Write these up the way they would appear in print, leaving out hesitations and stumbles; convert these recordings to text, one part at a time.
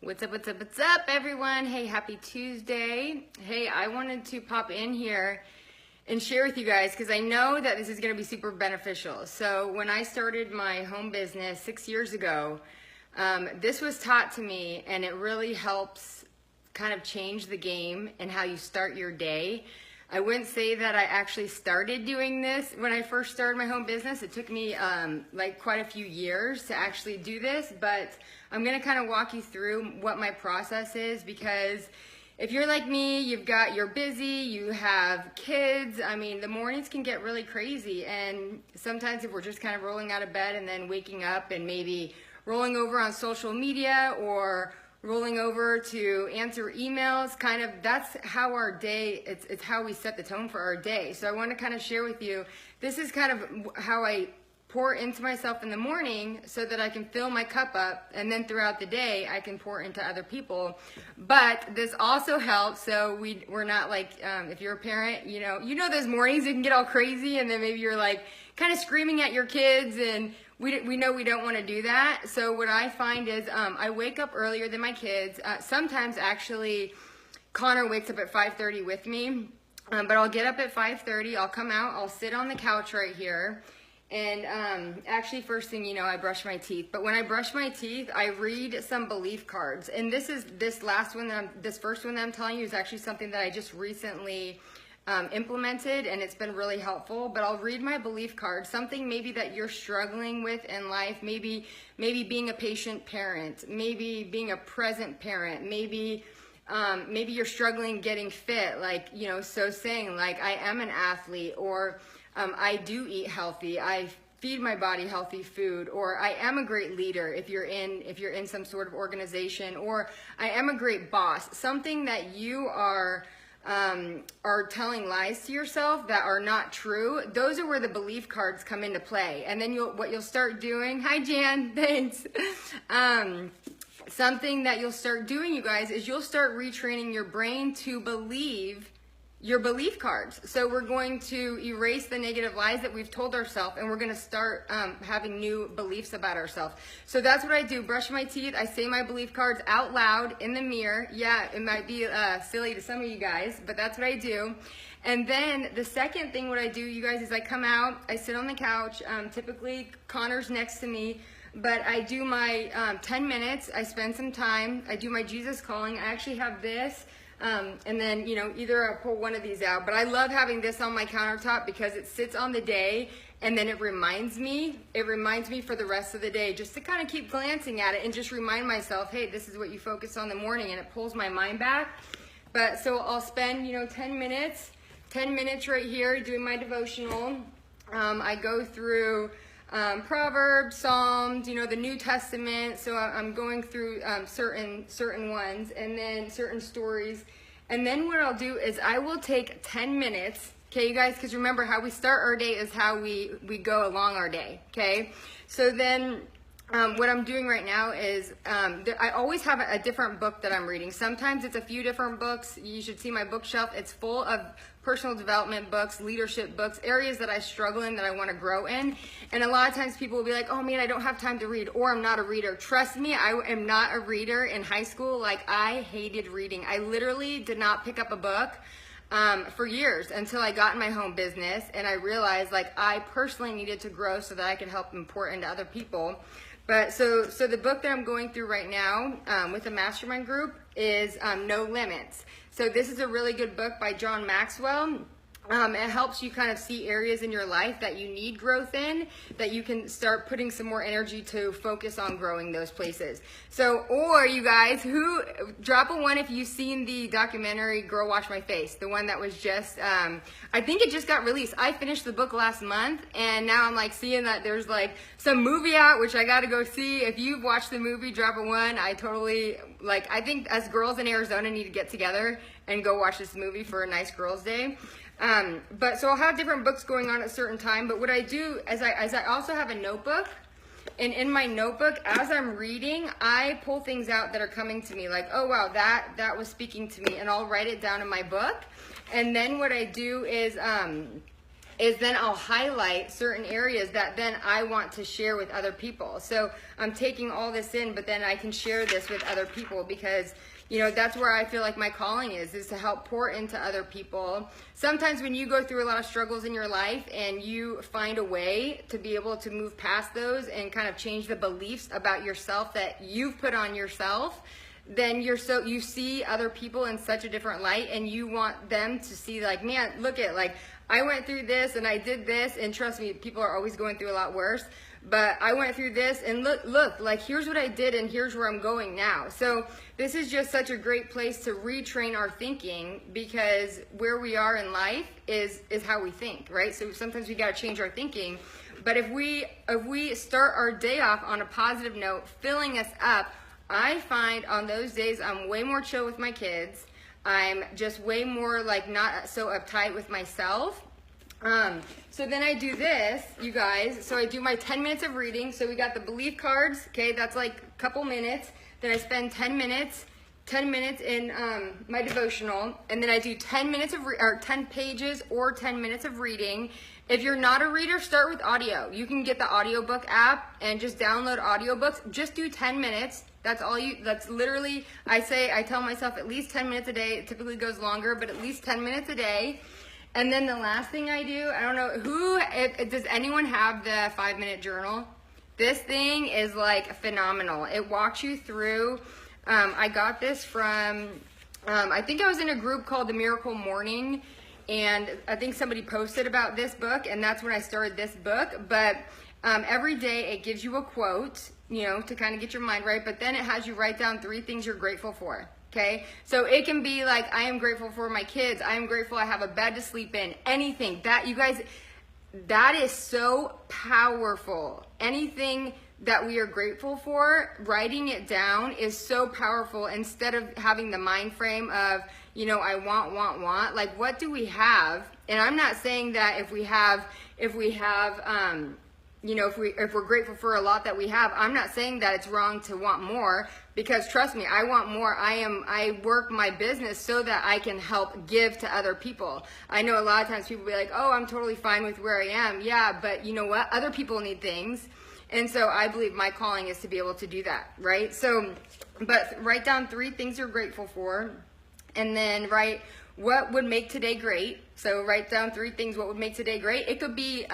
What's up, everyone? Hey, happy Tuesday. Hey, I wanted to pop in here and share with you guys because I know that this is going to be super beneficial. So when I started my home business 6 years ago, this was taught to me, and it really helps kind of change the game and how you start your day. I wouldn't say that I actually started doing this when I first started my home business. It took me like quite a few years to actually do this, but I'm gonna kind of walk you through what my process is, because if you're like me, you're busy, you have kids. I mean, the mornings can get really crazy, and sometimes if we're just kind of rolling out of bed and then waking up and maybe rolling over on social media or rolling over to answer emails, kind of, that's how our day, it's how we set the tone for our day. So I want to kind of share with you, this is kind of how I pour into myself in the morning so that I can fill my cup up, and then throughout the day I can pour into other people. But this also helps, so we're not like, if you're a parent, you know those mornings it can get all crazy, and then maybe you're like kind of screaming at your kids, and we know we don't want to do that. So what I find is I wake up earlier than my kids. Sometimes actually Connor wakes up at 5:30 with me, but I'll get up at 5:30, I'll come out, I'll sit on the couch right here, and actually first thing you know, I brush my teeth. But when I brush my teeth, I read some belief cards. And this first one that I'm telling you is actually something that I just recently implemented, and it's been really helpful. But I'll read my belief card, something maybe that you're struggling with in life, maybe being a patient parent, maybe being a present parent, maybe you're struggling getting fit, like, so saying like, I am an athlete, or I do eat healthy, I feed my body healthy food, or I am a great leader if you're in some sort of organization, or I am a great boss. Something that you are telling lies to yourself that are not true. Those are where the belief cards come into play. And then what you'll start doing, hi Jan, thanks. Something that you'll start doing, you guys, is you'll start retraining your brain to believe your belief cards. So we're going to erase the negative lies that we've told ourselves, and we're going to start having new beliefs about ourselves. So that's what I do. Brush my teeth, I say my belief cards out loud in the mirror. Yeah, it might be silly to some of you guys, but that's what I do. And then the second thing what I do, you guys, is I come out, I sit on the couch. Typically Connor's next to me, but I do my 10 minutes. I spend some time. I do my Jesus calling. I actually have this. And then, either I'll pull one of these out, but I love having this on my countertop because it sits on the day, and then it reminds me for the rest of the day, just to kind of keep glancing at it and just remind myself, hey, this is what you focus on in the morning, and it pulls my mind back. But so I'll spend, 10 minutes right here doing my devotional. I go through Proverbs, Psalms, the New Testament. So I'm going through certain ones, and then certain stories. And then what I'll do is I will take 10 minutes, okay, you guys, because remember, how we start our day is how we go along our day, okay? So then what I'm doing right now is I always have a different book that I'm reading. Sometimes it's a few different books. You should see my bookshelf. It's full of personal development books, leadership books, areas that I struggle in, that I want to grow in. And a lot of times people will be like, oh man, I don't have time to read, or I'm not a reader. Trust me, I am not a reader. In high school, like, I hated reading. I literally did not pick up a book for years until I got in my home business, and I realized like I personally needed to grow so that I could help pour into other people. But so the book that I'm going through right now with the mastermind group is No Limits. So this is a really good book by John Maxwell. It helps you kind of see areas in your life that you need growth in, that you can start putting some more energy to focus on growing those places. So, or you guys, drop a 1 if you've seen the documentary Girl Wash My Face, the one that was just, I think it just got released. I finished the book last month, and now I'm like seeing that there's like some movie out, which I got to go see. If you've watched the movie, drop a 1. I think us girls in Arizona need to get together and go watch this movie for a nice girls' day. But so I'll have different books going on at a certain time. But what I do is I also have a notebook, and in my notebook, as I'm reading, I pull things out that are coming to me, like, oh wow, that was speaking to me, and I'll write it down in my book. And then what I do is is then I'll highlight certain areas that then I want to share with other people. So I'm taking all this in, but then I can share this with other people because, you know, that's where I feel like my calling is to help pour into other people. Sometimes when you go through a lot of struggles in your life and you find a way to be able to move past those and kind of change the beliefs about yourself that you've put on yourself, then you see other people in such a different light, and you want them to see like, man, look at, like, I went through this and I did this, and trust me, people are always going through a lot worse, but I went through this and look, like, here's what I did and here's where I'm going now. So this is just such a great place to retrain our thinking, because where we are in life is how we think, right? So sometimes we got to change our thinking. But if we start our day off on a positive note, filling us up, I find on those days I'm way more chill with my kids. I'm just way more like not so uptight with myself. So then I do this, you guys. So I do my 10 minutes of reading. So we got the belief cards. Okay, that's like a couple minutes. Then I spend 10 minutes in my devotional, and then I do 10 minutes or 10 pages or 10 minutes of reading. If you're not a reader, start with audio. You can get the audiobook app and just download audiobooks. Just do 10 minutes. That's literally, I tell myself at least 10 minutes a day. It typically goes longer, but at least 10 minutes a day. And then the last thing I do, I don't know does anyone have the 5-minute journal? This thing is like phenomenal. It walks you through, I got this from, I think I was in a group called The Miracle Morning, and I think somebody posted about this book, and that's when I started this book. But every day it gives you a quote, you know, to kind of get your mind right, but then it has you write down 3 things you're grateful for. Okay, so it can be like, I am grateful for my kids. I am grateful I have a bed to sleep in. Anything that, you guys, that is so powerful. Anything that we are grateful for, writing it down is so powerful, instead of having the mind frame of, you know, I want. Like, what do we have? And I'm not saying that if we have, you know, if we're grateful for a lot that we have, I'm not saying that it's wrong to want more, because trust me, I want more. I work my business so that I can help give to other people. I know a lot of times people be like, oh, I'm totally fine with where I am. Yeah, but you know what? Other people need things. And so I believe my calling is to be able to do that, right? So, but write down 3 things you're grateful for, and then write what would make today great. So write down 3 things what would make today great. It could be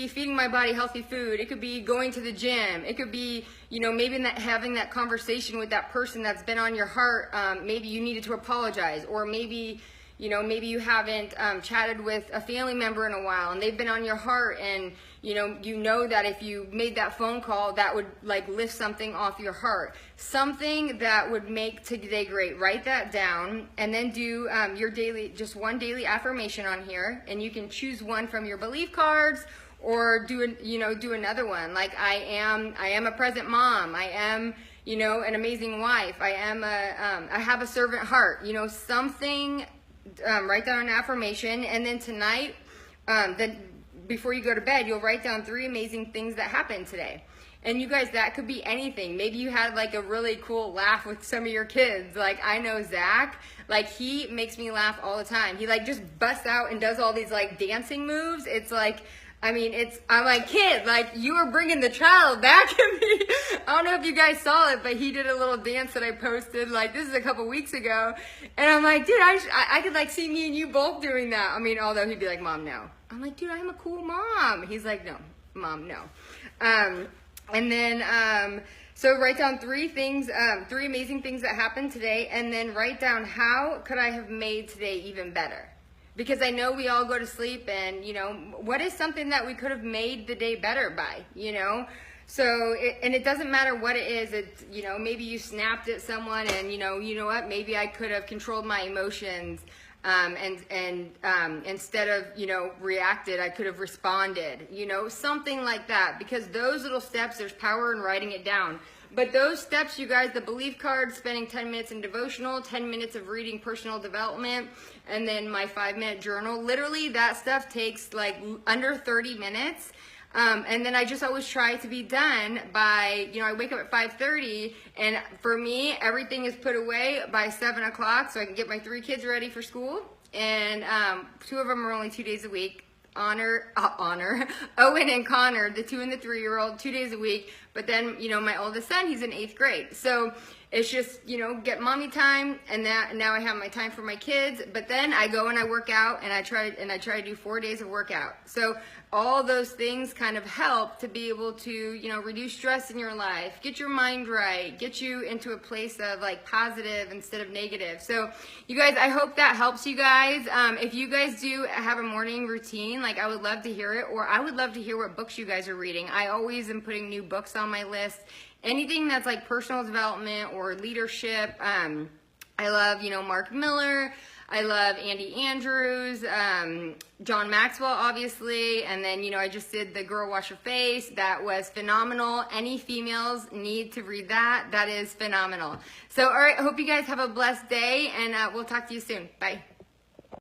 feeding my body healthy food. It could be going to the gym. It could be, you know, maybe having that conversation with that person that's been on your heart. Maybe you needed to apologize, or maybe, you know, maybe you haven't chatted with a family member in a while and they've been on your heart, and you know that if you made that phone call, that would like lift something off your heart. Something that would make today great. Write that down, and then do your daily, just one daily affirmation on here, and you can choose one from your belief cards, or do another one. Like, I am a present mom. I am, you know, an amazing wife. I have a servant heart. You know, something. Write down an affirmation, and then tonight, before you go to bed, you'll write down 3 amazing things that happened today. And you guys, that could be anything. Maybe you had like a really cool laugh with some of your kids. Like, I know Zach, like, he makes me laugh all the time. He like just busts out and does all these like dancing moves. It's like, I mean, I'm like, kid, like, you are bringing the child back in me. I don't know if you guys saw it, but he did a little dance that I posted, like, this is a couple weeks ago. And I'm like, dude, I could, like, see me and you both doing that. I mean, although he'd be like, Mom, no. I'm like, dude, I'm a cool mom. He's like, no, Mom, no. And then, so write down 3 things, 3 amazing things that happened today, and then write down, how could I have made today even better? Because I know we all go to sleep, and, you know, what is something that we could have made the day better by, you know? So, it doesn't matter what it is. It's, you know, maybe you snapped at someone, and, you know what, maybe I could have controlled my emotions, and instead of, you know, reacted, I could have responded, you know, something like that. Because those little steps, there's power in writing it down. But those steps, you guys, the belief card, spending 10 minutes in devotional, 10 minutes of reading personal development, and then my 5-minute journal, literally that stuff takes like under 30 minutes. And then I just always try to be done by, you know, I wake up at 5:30, and for me, everything is put away by 7 o'clock so I can get my 3 kids ready for school. And 2 of them are only 2 days a week. Owen and Connor, the 2 and the 3-year-old, 2 days a week. But then, you know, my oldest son, he's in 8th grade. So it's just, you know, get mommy time, and now I have my time for my kids. But then I go and I work out, and I try to do 4 days of workout. So all those things kind of help to be able to, you know, reduce stress in your life, get your mind right, get you into a place of like positive instead of negative. So you guys, I hope that helps you guys. If you guys do have a morning routine, like I would love to hear it, or I would love to hear what books you guys are reading. I always am putting new books on my list. Anything that's like personal development or leadership. I love, you know, Mark Miller. I love Andy Andrews, John Maxwell, obviously. And then, you know, I just did The Girl Wash Your Face. That was phenomenal. Any females need to read that. That is phenomenal. So, all right, I hope you guys have a blessed day, and we'll talk to you soon. Bye.